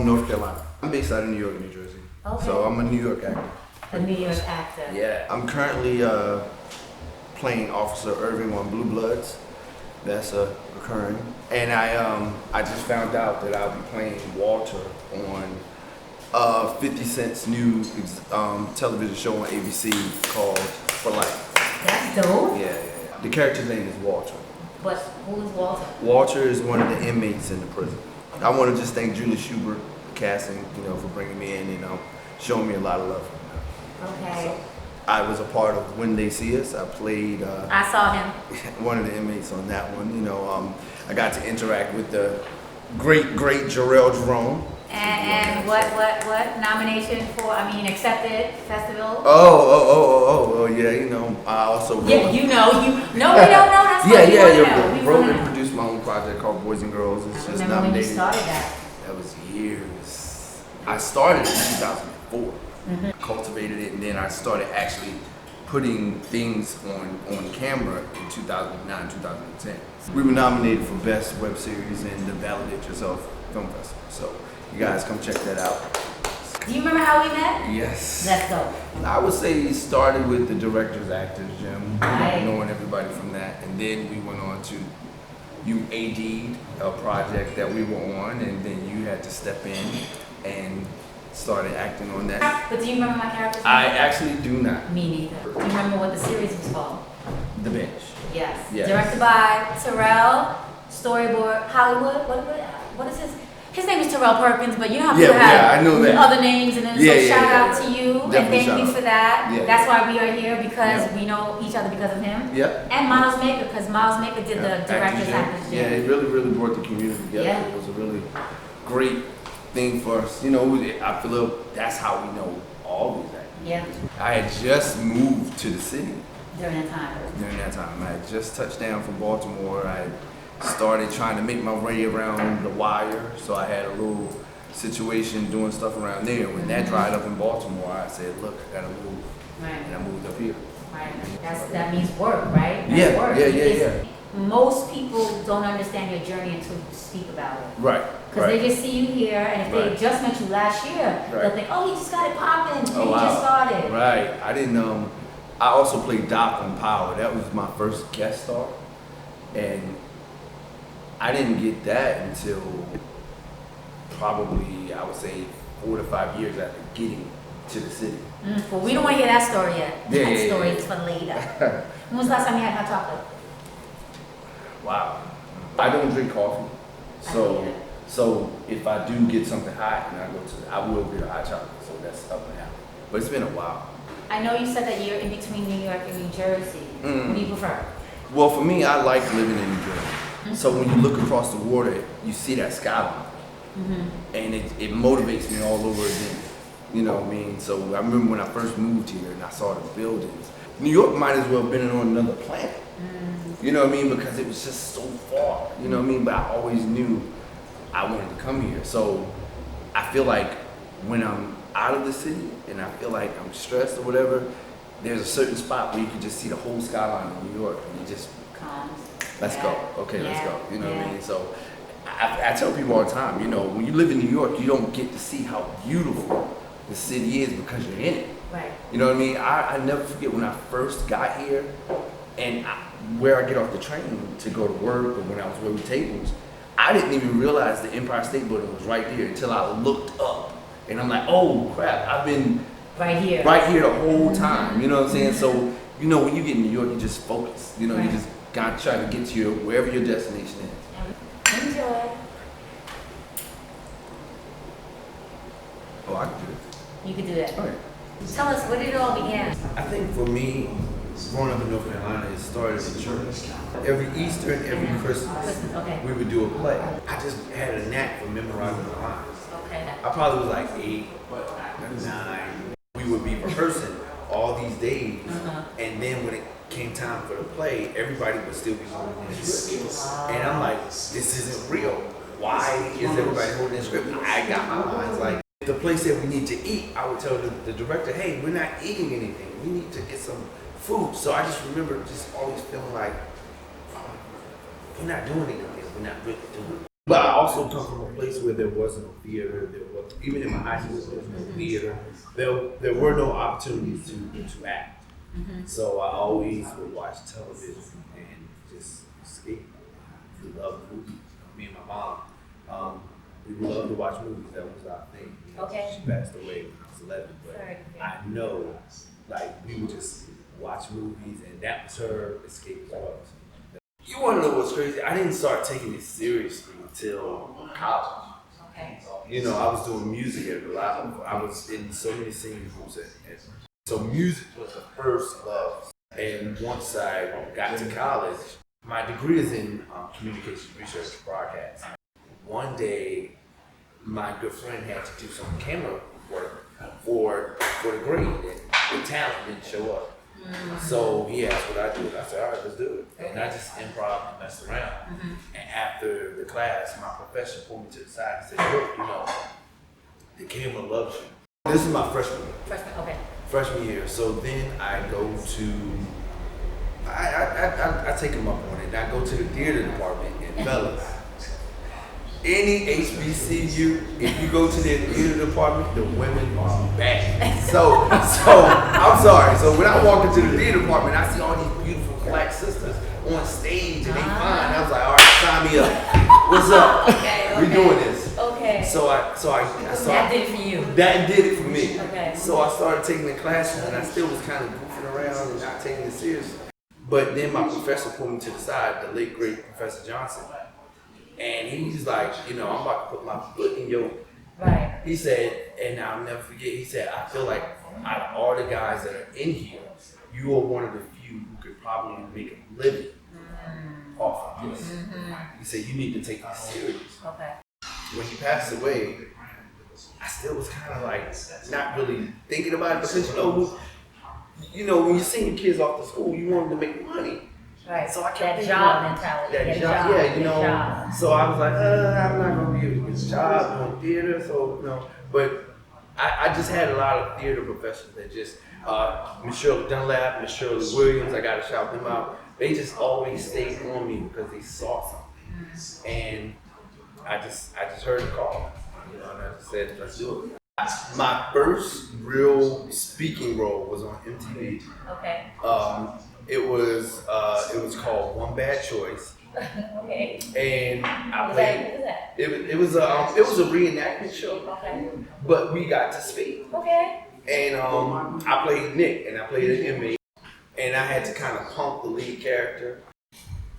from North Carolina. I'm based out of New York, New Jersey. Okay. So I'm a New York actor. A New York actor. Yeah. I'm currently playing Officer Irving on Blue Bloods. That's occurring. And I just found out that I'll be playing Walter on 50 Cent's new television show on ABC called For Life. That's dope. Yeah. The character's name is Walter. But who is Walter? Walter is one of the inmates in the prison. I want to just thank Julie Schubert, casting, for bringing me in, showing me a lot of love. Okay. So, I was a part of When They See Us. I played I saw him. one of the inmates on that one. I got to interact with the great Jarrell Jerome. And what nomination for? Accepted festival. Oh, yeah. I also wrote. Yeah, we don't know. That's I wrote and produced my own project called Boys and Girls. It's just remember when you nominated. started that. That was years. I started in 2004. Cultivated it, and then I started actually putting things on camera in 2009, 2010. We were nominated for Best Web Series in the Validate Yourself Film Festival. So you guys come check that out. Do you remember how we met? Yes. Let's go. I would say it started with the directors, actors, Jim, Right. knowing everybody from that, and then we went on to you AD'd a project that we were on, and then you had to step in and started acting on that. But do you remember my character's I name? actually do not. Me neither. Do you remember what the series was called? The Bench. Yes. Yes. Directed by Terrell, storyboard Hollywood. What is his? His name is Terrell Perkins, but you know how people have I know that. other names, and then shout out to you Definitely and thank shout you out. for that. Yeah, That's why we are here, because Yeah. we know each other because of him. Yep. And Miles Maker, because Miles Maker did the director's actors. Yeah, it really brought the community together. Yeah. It was a really great thing for us. I feel that's how we know all these actors. Yeah. I had just moved to the city During that time. during that time. I had just touched down from Baltimore. I started trying to make my way around the wire, so I had a little situation doing stuff around there. When that dried up in Baltimore, I said, look, I gotta move. Right. And I moved up here. Right. That means work, right? That's Yeah, work. yeah. Most people don't understand your journey until you speak about it. Right. Because they just see you here, and if they Right. just met you last year, they'll think, oh, he just got it popping, and he just started. Right. I didn't, I also played Doc on Power. That was my first guest star. And I didn't get that until probably, I would say, 4 to 5 years after getting to the city. Well, we don't want to hear that story yet. Yeah, That yeah, story yeah. is for later. When was the last time you had hot chocolate? Wow. I don't drink coffee. I get it. So if I do get something hot and I will get a hot chocolate. So that's up and down. But it's been a while. I know you said that you're in between New York and New Jersey. What do you prefer? Well, for me, I like living in New Jersey. So when you look across the water, you see that skyline. And it motivates me all over again. You know what I mean? So I remember when I first moved here and I saw the buildings. New York might as well have been on another planet. You know what I mean? Because it was just so far. You know what I mean? But I always knew I wanted to come here. So I feel like when I'm out of the city and I feel like I'm stressed or whatever, there's a certain spot where you can just see the whole skyline of New York and you just, let's go. Okay, let's go. You know what I mean? So I tell people all the time, when you live in New York, you don't get to see how beautiful the city is because you're in it. Right. You know what I mean? I never forget when I first got here and where I get off the train to go to work or when I was waiting tables, I didn't even realize the Empire State Building was right there until I looked up. And I'm like, oh crap, I've been right here the whole time. You know what I'm saying? So, when you get in New York, you just focus. You just gotta try to get to wherever your destination is. Enjoy. Oh, I can do it. You could do that. All right. Tell us, where did it all begin? I think for me, growing up in North Carolina, it started in church. Every Easter and every Christmas, Okay. we would do a play. I just had a knack for memorizing the lines. Okay. I probably was like 8, 9. We would be rehearsing all these days, and then when it came time for the play, everybody would still be holding the script. And I'm like, this isn't real. Why is everybody holding the script? I got my lines like, if the play said we need to eat, I would tell the director, hey, we're not eating anything. We need to get some food. So I just remember just always feeling like, we're not doing anything. We're not really doing it. But I also come from a place where there wasn't a theater. There was, even in my high school, there was no theater. There were no opportunities to act. So I always would watch television and just escape. We loved movies. Me and my mom, we loved to watch movies. That was our thing. You know, Okay. She passed away when I was 11, but Sorry. I know, like, we would just watch movies, and that was her escape as well. You want to know what's crazy? I didn't start taking it seriously until college. Okay. You know, I was doing music at a lot. I was in so many singing groups, so music was the first love. And once I got to college, my degree is in communications research broadcast. One day, my good friend had to do some camera work for the grade, and the talent didn't show up. So he asked what I did. I said, all right, let's do it. And I just improv and messed around. And after the class, my professor pulled me to the side and said, look, you know, the camera loves you. This is my freshman year. Okay. Freshman year. So then I go to, I take him up on it. And I go to the theater department, and fellas, any HBCU, if you go to their theater department, the women are bad. So I'm sorry. So when I walk into the theater department, I see all these beautiful black sisters on stage, and they fine. I was like, all right, sign me up. What's up? Okay. We doing this. Okay. So I started. That did it for you. That did it for me. Okay. So I started taking the classes, and I still was kind of goofing around and not taking it seriously. But then my professor pulled me to the side, the late great Professor Johnson. And he's like, you know, I'm about to put my foot in your. Right. He said, and I'll never forget, he said, I feel like out of all the guys that are in here, you are one of the few who could probably make a living off of this. He said, you need to take this serious. Okay. When he passed away, I still was kind of like not really thinking about it because you know when you're sending kids off to school, you want them to make money. Right. So I kept that thinking job about mentality. that Get a job, yeah, you know. job. So I was like, I'm not gonna be able to get a job doing theater, so you know. But I just had a lot of theater professors that just Miss Shirley Dunlap, Miss Shirley Williams. I gotta shout them out. They just always stayed on me because they saw something, and I just heard the call, you know, and I just said, let's do it. My first real speaking role was on MTV. Okay. It was called One Bad Choice. Okay. And I What played. was that? It was a reenactment show. Okay. But we got to speak. Okay. And I played Nick, and I played an inmate, and I had to kind of pump the lead character.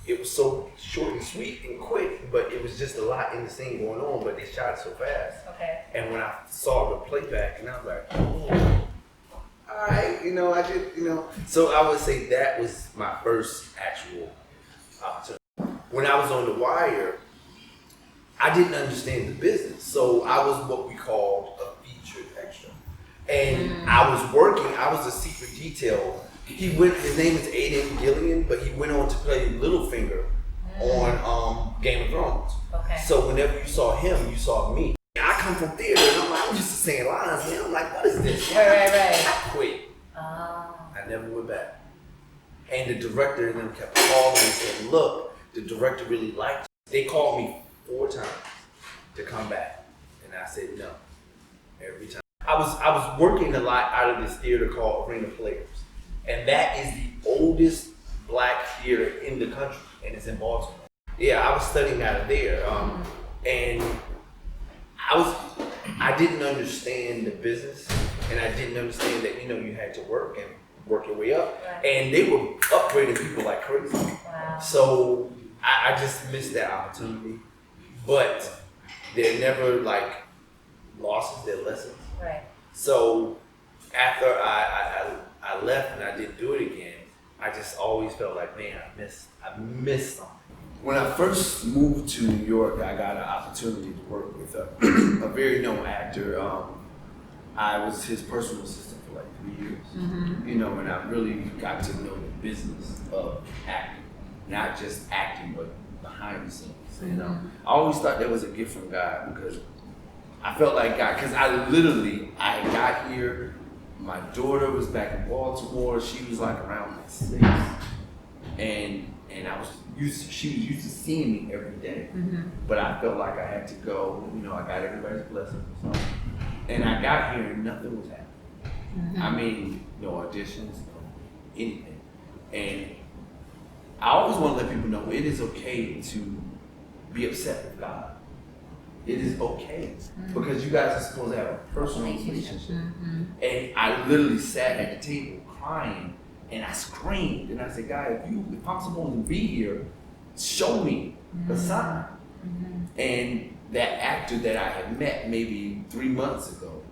It was so short and sweet and quick, but it was just a lot in the scene going on, but they shot it so fast. Okay. And when I saw the playback, and I was like, oh, all right, you know, I did, you know. So I would say that was my first actual opportunity. When I was on The Wire, I didn't understand the business. So I was what we called a featured extra. And I was a secret detail. His name is Aidan Gillian, but he went on to play Littlefinger on Game of Thrones. Okay. So whenever you saw him, you saw me. I come from theater, and I'm like, I'm used to saying lines, man. I'm like, what is this? Right. I quit. Oh. I never went back. And the director and them kept calling and said, look, the director really liked you. They called me 4 times to come back. And I said no, every time. I was working a lot out of this theater called Arena Players. And that is the oldest black theater in the country, and it's in Baltimore. Yeah, I was studying out of there. And I didn't understand the business, and I didn't understand that, you know, you had to work and work your way up. Right. And they were upgrading people like crazy. Wow. So I just missed that opportunity. But they're never like losses, they're lessons. Right. So after I left and I didn't do it again, I just always felt like, man, I missed something. When I first moved to New York, I got an opportunity to work with a very known actor. I was his personal assistant for like 3 years, you know, and I really got to know the business of acting, not just acting, but behind the scenes. You know, I always thought that was a gift from God because I felt like God, because I got here, my daughter was back in Baltimore, she was like around like 6, and and she was used to seeing me every day. But I felt like I had to go, I got everybody's blessing. So. And I got here and nothing was happening. I mean, no auditions, no anything. And I always want to let people know it is okay to be upset with God. It is okay because you guys are supposed to have a personal relationship. And I literally sat at the table crying and I screamed and I said, God, if I'm supposed to be here, show me a sign. And that actor that I had met maybe 3 months ago,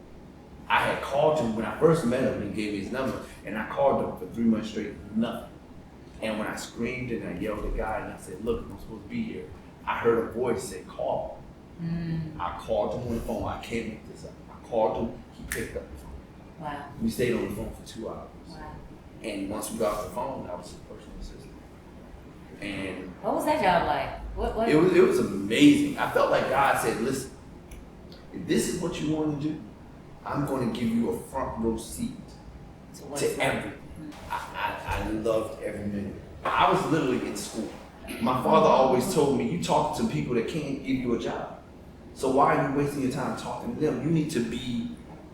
I had called him when I first met him and gave me his number, and I called him for 3 months straight, nothing. And when I screamed and I yelled at God and I said, look, I'm supposed to be here, I heard a voice say, call. I called him on the phone. I can't make this up. I called him. He picked up the phone. Wow. We stayed on the phone for 2 hours. Wow. And once we got off the phone, I was his personal assistant. And what was that job like? What? It was amazing. I felt like God said, listen, if this is what you want to do, I'm going to give you a front row seat to everything. I loved every minute. I was literally in school. My father always told me, you talk to people that can't give you a job. So why are you wasting your time talking to them? You need to be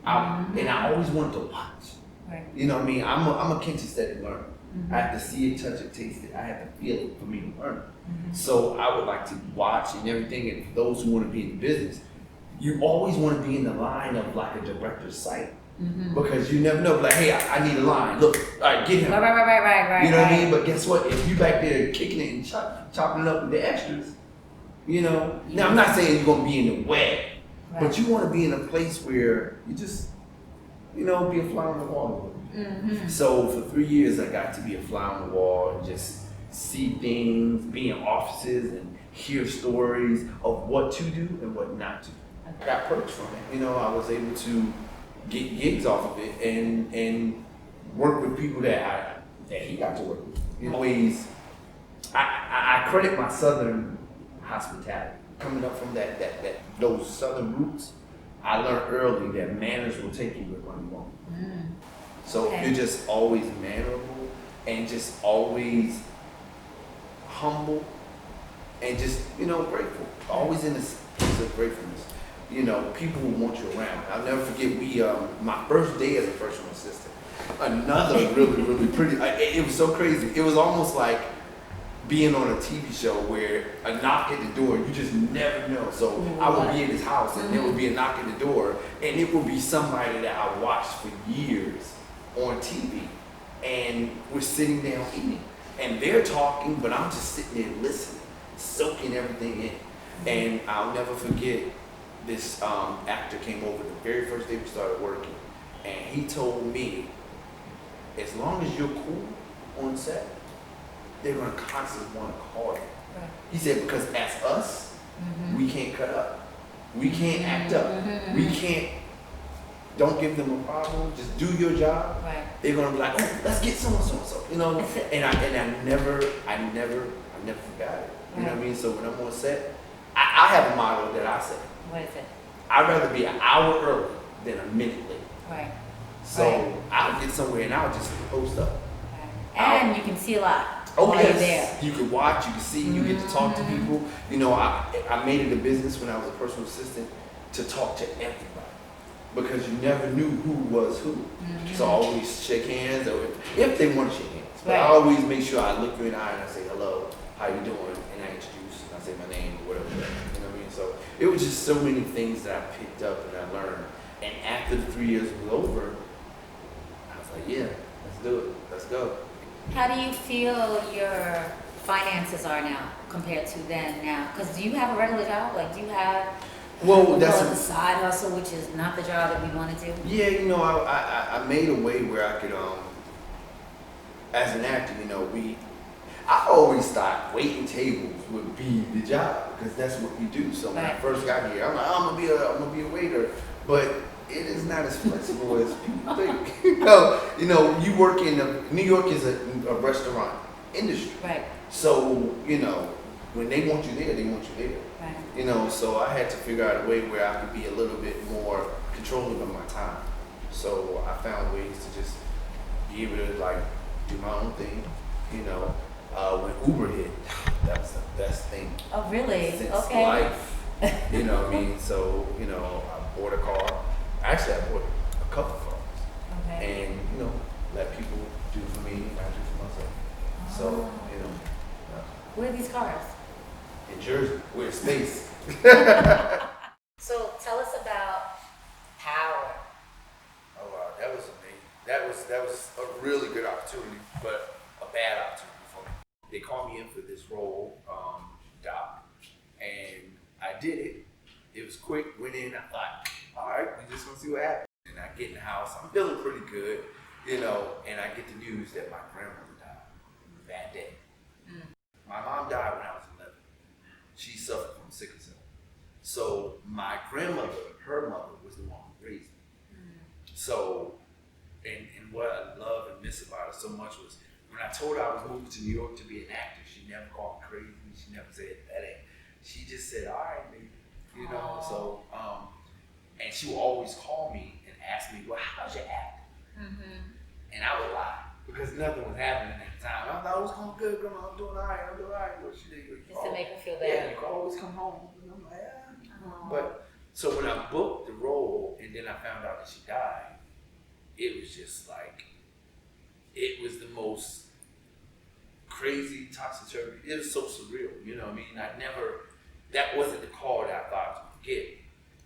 out. And I always wanted to watch. Right. You know what I mean? I'm a kinesthetic learner. I have to see it, touch it, taste it. I have to feel it for me to learn. So I would like to watch and everything. And for those who want to be in the business, you always want to be in the line of like a director's sight. Because you never know, like, hey, I need a line. Look, all right, get him. Right. You know what I mean? But guess what? If you back there kicking it and chopping it up with the extras, Now I'm not saying you're gonna be in the way, but you want to be in a place where you just, be a fly on the wall. So for 3 years, I got to be a fly on the wall and just see things, be in offices and hear stories of what to do and what not to do. I got perks from it. I was able to get gigs off of it and work with people that he got to work with. Always, I credit my Southern hospitality. Coming up from those Southern roots, I learned early that manners will take you where you want. So if you're just always mannerable and just always humble and just, grateful, always in this place of gratefulness. People will want you around. I'll never forget, my first day as a personal assistant, another really, really pretty, it was so crazy. It was almost like being on a TV show where a knock at the door, you just never know. So I would be in his house and there would be a knock at the door and it would be somebody that I watched for years on TV and we're sitting down eating. And they're talking, but I'm just sitting there listening, soaking everything in. And I'll never forget, this actor came over the very first day we started working, and he told me, as long as you're cool on set, they're gonna constantly want to call you. Right. He said, because as us, we can't cut up. We can't act up. We can't, don't give them a problem, just do your job. Right. They're gonna be like, oh, let's get so-and-so, And I never forgot it. You know what I mean? So when I'm on set, I have a motto that I say. What is it? I'd rather be an hour early than a minute late. Right. So I'll get somewhere and I'll just post up. Right. And you can see a lot. Oh, while yes. You're there. You can watch, you can see, you get to talk to people. I made it a business when I was a personal assistant to talk to everybody because you never knew who was who. So I always shake hands, or if they want to shake hands. But I always make sure I look you in the eye and I say, hello, how you doing? And I introduce and I say my name or whatever. You know what I mean? So it was just so many things that I picked up and I learned. And after the 3 years was over, I was like, yeah, let's do it. Let's go. How do you feel your finances are now compared to then now? Because do you have a regular job? Like, do you have the side hustle, which is not the job that we want to do? Yeah, I made a way where I could, as an actor, I always thought waiting tables would be the job because that's what we do. So when I first got here, I'm like, I'm gonna be a waiter, but it is not as flexible as people think. You work in New York is a restaurant industry. Right. So when they want you there, they want you there. Right. So I had to figure out a way where I could be a little bit more controlling of my time. So I found ways to just be able to do my own thing, When Uber hit, that was the best thing Oh, really? since Okay. life. You know what I mean? So, you know, I bought a car. Actually, I bought a couple cars. Okay. And, you know, let people do for me, I do for myself. So, you know. Where are these cars? In Jersey, we're space. So tell us about Power. Oh wow, that was amazing. That was a really good opportunity, but a bad opportunity for me. They called me in for this role, Doc, and I did it. It was quick, went in, I thought, all right, we just gonna see what happens. And I get in the house, I'm feeling pretty good, you know, and I get the news that my grandmother died that day. My mom died when I was 11. She suffered from sickle cell. So my grandmother, her mother, was the one who raised me. So, and what I love and miss about her so much was when I told her I was moving to New York to be an actor, she never called me crazy. She never said that ain't. She just said, all right, baby. You know, so, and she would always call me and ask me, well, how's your acting? And I would lie because nothing was happening at the time. I thought it was going good, grandma. I'm doing all right. I'm doing all right. Well, she did. Just to make her feel Yeah, better. you can always come home. And I'm like, yeah. But so when I booked the role and then I found out that she died, it was just like, it was the most crazy topsy-turvy. It was so surreal, you know what I mean? That wasn't the call that I thought I was going to get.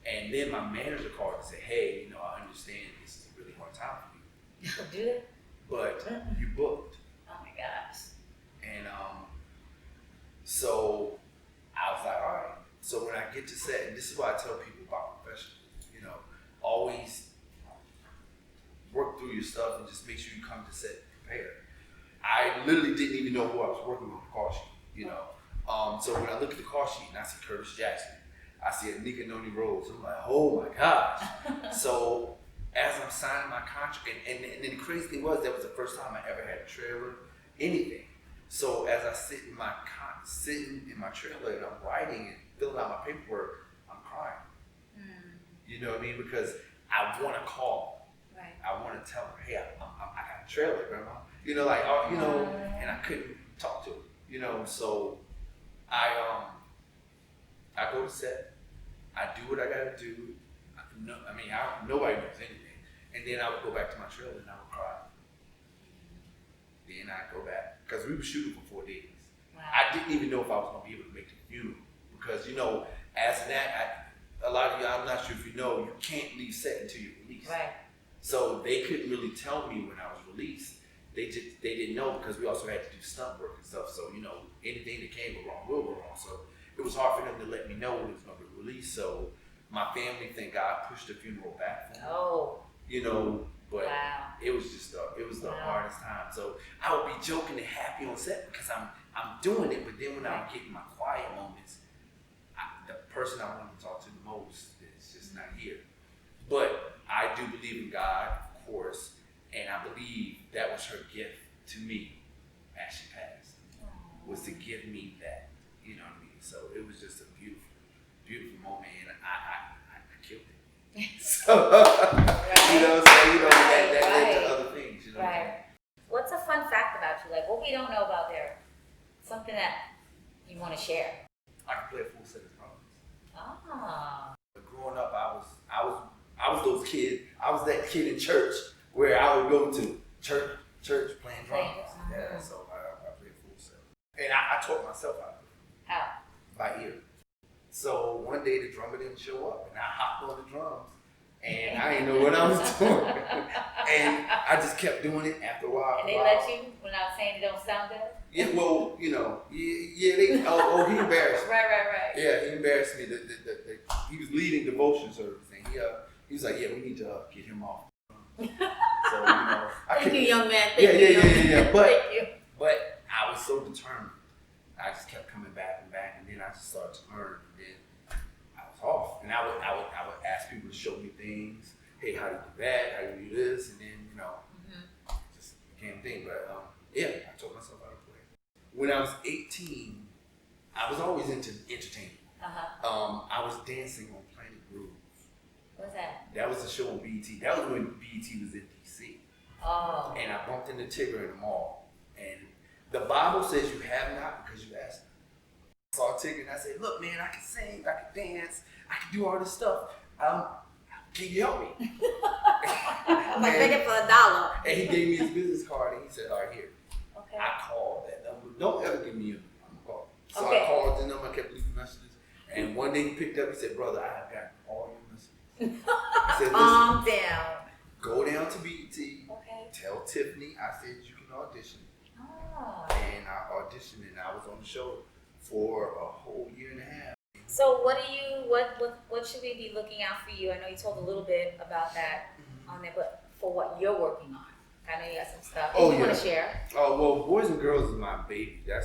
And then my manager called and said, hey, you know, I understand this is a really hard time for you. Do they? But you booked. Oh my gosh. And so I was like, all right. So when I get to set, and this is why I tell people about professionalism, you know, always work through your stuff and just make sure you come to set prepared. I literally didn't even know who I was working on the call sheet, you know. So when I look at the call sheet and I see Curtis Jackson, I see Anika Noni Rose, I'm like, oh my gosh. So as I'm signing my contract, and then the crazy thing was that was the first time I ever had a trailer, anything. So as I sit in my trailer and I'm writing and filling out my paperwork, I'm crying. You know what I mean? Because I want to call. Right. I want to tell her, hey, I got a trailer, grandma. You know, like, you know, and I couldn't talk to her. You know, so I go to set. I do what I gotta do. Nobody knows anything. And then I would go back to my trailer and I would cry. Then I'd go back. Because we were shooting for 4 days. Wow. I didn't even know if I was going to be able to make the funeral. Because, you know, as an actor, a lot of you, I'm not sure if you know, you can't leave set until you're released. Right. So they couldn't really tell me when I was released. They didn't know because we also had to do stunt work and stuff. So, you know, anything that came wrong will go wrong. So it was hard for them to let me know when it was going to be released. So my family, thank God, pushed the funeral back for me. Oh. You know, but wow. it was just the hardest time. So I would be joking and happy on set because I'm doing it, but then when I'm getting my quiet moments, the person I want to talk to the most is just not here. But I do believe in God, of course, and I believe that was her gift to me as she passed, was to give me that, you know what I mean? So it was just a beautiful, beautiful moment, and I killed it. So, right. you know, that led to other things, you know. Right. What's a fun fact about you? Like what we don't know about Derrick? Something that you want to share? I can play a full set of drums. Ah. But growing up, I was those kids. I was that kid in church where I would go to church playing drums. Yeah, so I played full set. And I taught myself how to play. How? By ear. So one day the drummer didn't show up, and I hopped on the drums, and I didn't know what I was doing. And I just kept doing it after a while. And they let you when I was saying it don't sound good? Yeah, well, you know, yeah, they, he embarrassed me. Right. Yeah, he embarrassed me. He was leading devotion service, and he was like, yeah, we need to get him off. So, you know. Thank you, young man. Yeah. Thank you. But I was so determined. I just kept coming back, and then I just started to learn, and then I was off. And I would ask people to show me things. Hey, how do you do that? How do you do this? And then, you know, just became a thing. But yeah, I taught myself how to play. When I was 18, I was always into entertainment. I was dancing on Planet Groove. What's that? That was a show on BET. That was when BET was in DC. Oh. And I bumped into Tigger in the mall. And The Bible says you have not because you ask. I saw a ticket and I said, look, man, I can sing, I can dance, I can do all this stuff. Can you help me? I'm like, begging for $1. And he gave me his business card and he said, all right, here. Okay. I called that number. Don't ever give me your call. So Okay. I called the number, I kept leaving messages. And one day he picked up, he said, brother, I have got all your messages. I said, listen, Down. go down to BET, Okay. tell Tiffany I said you can audition. Oh. And I auditioned and I was on the show for a whole year and a half. So what should we be looking out for you? I know you told a little bit about that on there, but for what you're working on, I know you got some stuff. Oh, you yeah. want to share? Oh, well, Boys and Girls is my baby. That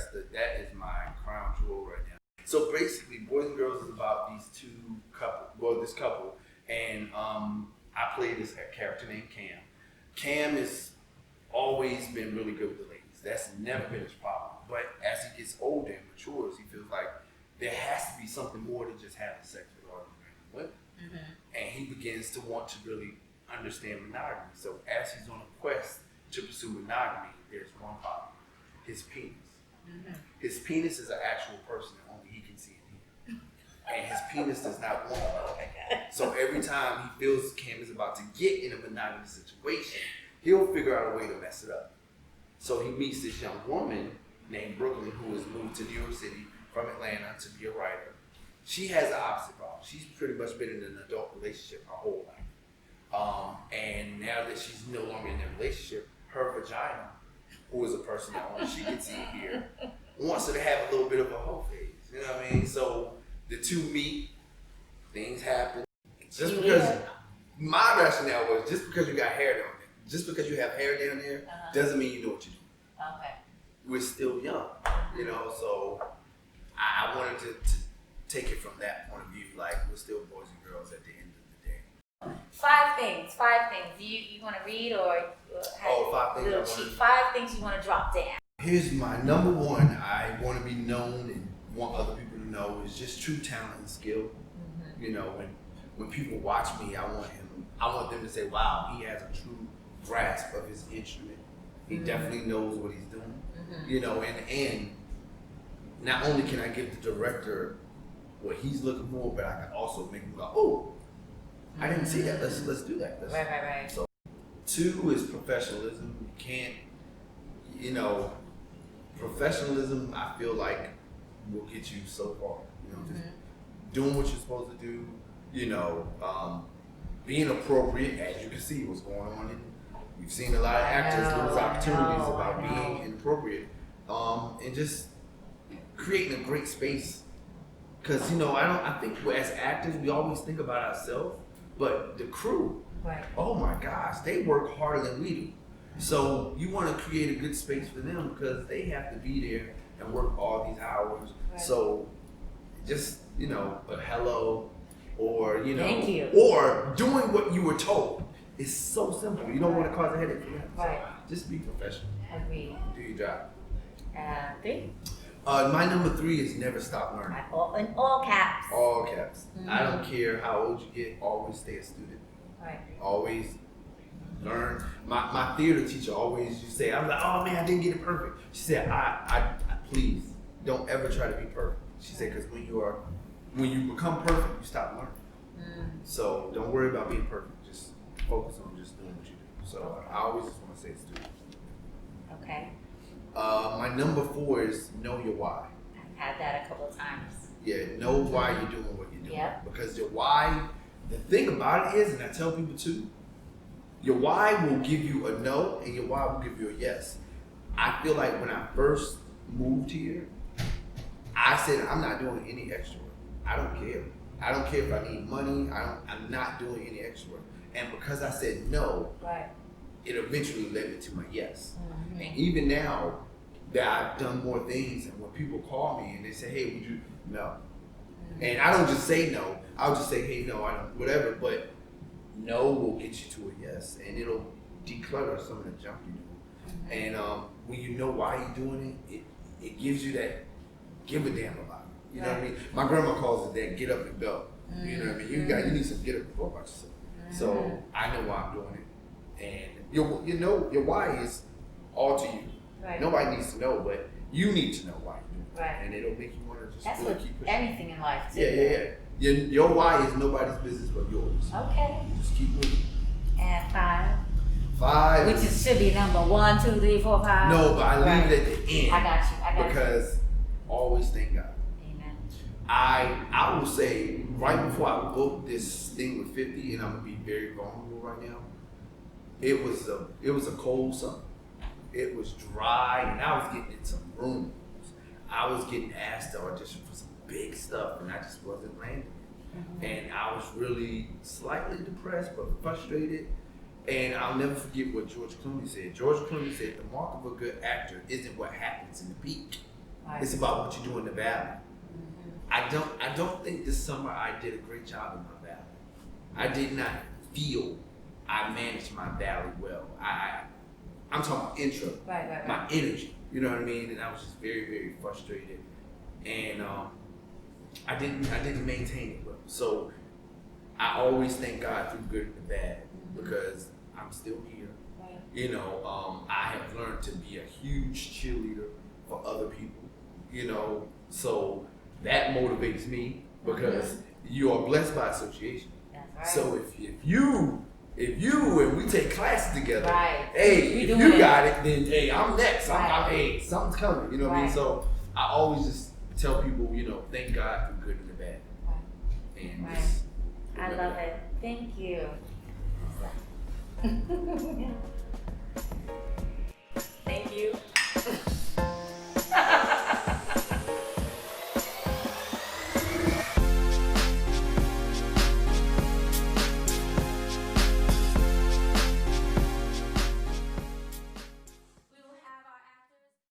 is my crown jewel right now. So basically, Boys and Girls is about these this couple, and I play this character named Cam. Cam has always been really good with the ladies. That's never been his problem. But as he gets older and matures, he feels like there has to be something more than just having sex with all these women. And he begins to want to really understand monogamy. So as he's on a quest to pursue monogamy, there's one problem: his penis. His penis is an actual person that only he can see and hear. And his penis does not want it. So every time he feels Cam is about to get in a monogamous situation, he'll figure out a way to mess it up. So he meets this young woman named Brooklyn who has moved to New York City from Atlanta to be a writer. She has the opposite problem. She's pretty much been in an adult relationship her whole life. And now that she's no longer in a relationship, her vagina, who is a person that only she can see and hear, wants her to have a little bit of a hoe phase. You know what I mean? So the two meet, things happen. Just because my rationale was just because you got hair down there, just because you have hair down there, doesn't mean you know what you're doing. Okay. We're still young, you know, so I wanted to take it from that point of view, like we're still boys and girls at the end of the day. 5 things. You want to read or have 5 things. little cheat? 5 things you want to drop down. Here's my number one. I want to be known and want other people to know is just true talent and skill. You know, when people watch me, I want them to say, wow, he has a true grasp of his instrument. He definitely knows what he's doing. You know, and not only can I give the director what he's looking for, but I can also make him go, oh, I didn't see that. Let's do that. Right. So 2 is professionalism. You can't, you know, professionalism I feel like will get you so far. You know, just doing what you're supposed to do, you know, being appropriate, as you can see what's going on in. We've seen a lot of actors lose opportunities about being inappropriate, and just creating a great space. Cause you know, I think as actors we always think about ourselves, but the crew, oh my gosh, they work harder than we do. So you want to create a good space for them because they have to be there and work all these hours. So just, you know, a hello, or you know, Thank you. or doing what you were told. It's so simple. You don't want to cause a headache for them. So just be professional. Agreed. Do your job. 3. My number 3 is never stop learning. In all caps. All caps. I don't care how old you get. Always stay a student. Always learn. My theater teacher always used to say, I'm like, oh man, I didn't get it perfect. She said, I please don't ever try to be perfect. She said, because when you become perfect, you stop learning. So don't worry about being perfect. Just focus on just doing what you do. So I always just want to say students. Okay. My number 4 is know your why. I've had that a couple of times. Yeah, know why you're doing what you're doing. Yep. Because your why, the thing about it is, and I tell people too, your why will give you a no and your why will give you a yes. I feel like when I first moved here, I said, I'm not doing any extra work. I don't care. I don't care if I need money. I'm not doing any extra work. And because I said no, it eventually led me to my yes. And even now that I've done more things, and when people call me and they say, hey, would you, no. And I don't just say no, I'll just say, hey, no, I don't, whatever, but no will get you to a yes, and it'll declutter some of the junk you do. And when you know why you're doing it gives you that give a damn about it. You know what I mean? My grandma calls it that get up and go. You know what I mean? You need some get up and go about yourself. So I know why I'm doing it. And you know your why is all to you. Right. Nobody needs to know, but you need to know why you're doing it. Right. And it'll make you want to just That's really with keep pushing. anything in life too. Yeah. Your why is nobody's business but yours. Okay. Just keep moving. And 5. 5. Which is, should be number 1, 2, 3, 4, 5. No, but I leave Right. it at the end. I got you. Because always thank God. Amen. I will say right before I booked this thing with 50, and I'm gonna be very vulnerable right now. It was a cold summer. It was dry, and I was getting in some rooms. I was getting asked to audition for some big stuff, and I just wasn't landing. Mm-hmm. And I was really slightly depressed, but frustrated. And I'll never forget what George Clooney said. George Clooney said, "The mark of a good actor isn't what happens in the peak. Right. It's about what you do in the valley." Mm-hmm. I don't think this summer I did a great job in my valley. I did not feel I managed my valley well. I'm talking about intro, Right. my energy. You know what I mean? And I was just very, very frustrated, and I didn't maintain it well. So I always thank God through good and the bad, because I'm still here. Right. You know, I have learned to be a huge cheerleader for other people. You know, so that motivates me, because you are blessed by association. That's right. So if you and we take classes together, Right. hey, We if doing you it. got it, then hey, I'm next. Right. Hey, something's coming. You know what I mean? Right. So I always just tell people, you know, thank God for good and the bad. Right. And Right. just I remember love that. it. Thank you.